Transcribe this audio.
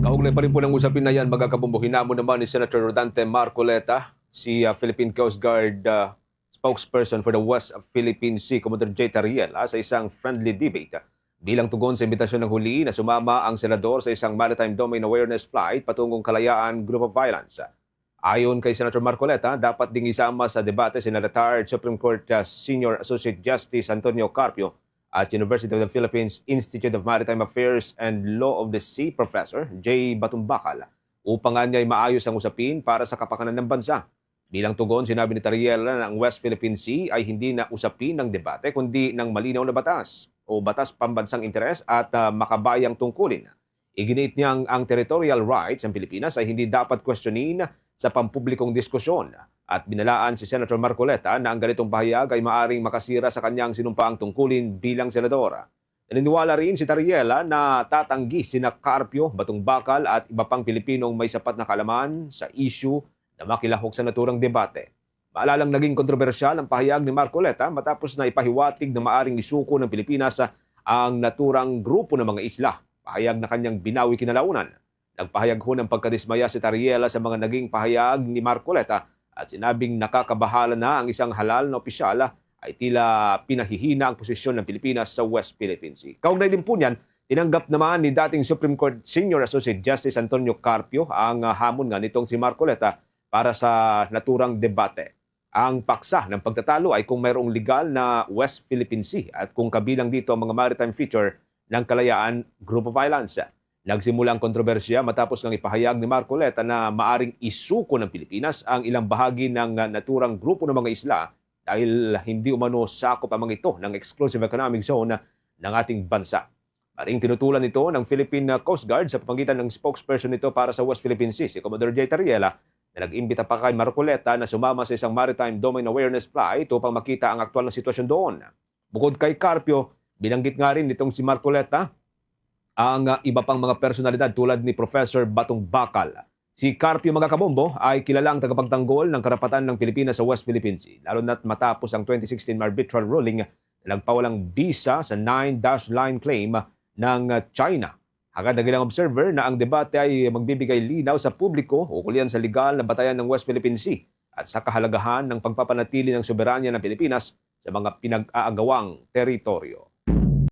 Kaugnay pa rin po ng usapin na yan, magkakabumbuhin mo naman ni Senator Rodante Marcoleta, si Philippine Coast Guard spokesperson for the West Philippine Sea, Commodore J. Tariel, sa isang friendly debate. Bilang tugon sa imbitasyon ng huli na sumama ang senador sa isang maritime domain awareness flight patungong Kalayaan Group of Violence. Ayon kay Senator Marcoleta, dapat ding isama sa debate si retired Supreme Court Senior Associate Justice Antonio Carpio at University of the Philippines Institute of Maritime Affairs and Law of the Sea Professor J. Batumbakal upang niya ay maayos ang usapin para sa kapakanan ng bansa. Bilang tugon, sinabi ni Tariel na ang West Philippine Sea ay hindi na usapin ng debate kundi ng malinaw na batas o batas pambansang interes at makabayang tungkulin. Iginiit niyang ang territorial rights ng Pilipinas ay hindi dapat questionin sa pampublikong diskusyon at binalaan si Senator Marcoleta na ang ganitong pahayag ay maaring makasira sa kanyang sinumpaang tungkulin bilang senadora. Naniniwala rin si Tariela na tatanggi sina Carpio, Batumbakal at iba pang Pilipinong may sapat na kaalaman sa issue na makilahok sa naturang debate. Maalalang naging kontrobersyal ang pahayag ni Marcoleta matapos na ipahiwatig na maaring isuko ng Pilipinas ang naturang grupo ng mga isla. Pahayag na kanyang binawi kinalaunan. Nagpahayag ho ng pagkadismaya si Tariela sa mga naging pahayag ni Marcoleta at sinabing nakakabahala na ang isang halal na opisyal ay tila pinahihina ang posisyon ng Pilipinas sa West Philippine Sea. Kaugnay din po niyan, tinanggap naman ni dating Supreme Court Senior Associate Justice Antonio Carpio ang hamon nga nitong si Marcoleta para sa naturang debate. Ang paksa ng pagtatalo ay kung mayroong legal na West Philippine Sea at kung kabilang dito ang mga maritime feature ng Kalayaan Group of Violence. Nagsimula ang kontrobersya matapos ng ipahayag ni Marcoleta na maaring isuko ng Pilipinas ang ilang bahagi ng naturang grupo ng mga isla dahil hindi umano sakop ang mga ito ng exclusive economic zone ng ating bansa. Maring tinutulan ito ng Philippine Coast Guard sa pamamagitan ng spokesperson nito para sa West Philippine Sea, si Commodore J. Tariela, na nag-imbita pa kay Marcoleta na sumama sa isang maritime domain awareness flight upang makita ang aktual na sitwasyon doon. Bukod kay Carpio, binanggit nga rin nitong si Marcoleta ang iba pang mga personalidad tulad ni Professor Batumbakal. Si Carpio, mga kabombo, ay kilalang tagapagtanggol ng karapatan ng Pilipinas sa West Philippine Sea, lalo na't matapos ang 2016 arbitral ruling na nagpawalang bisa sa 9-line claim ng China. Agad ng ilang observer na ang debate ay magbibigay linaw sa publiko ukol yan sa legal na batayan ng West Philippine Sea at sa kahalagahan ng pagpapanatili ng soberanya ng Pilipinas sa mga pinag-aagawang teritoryo.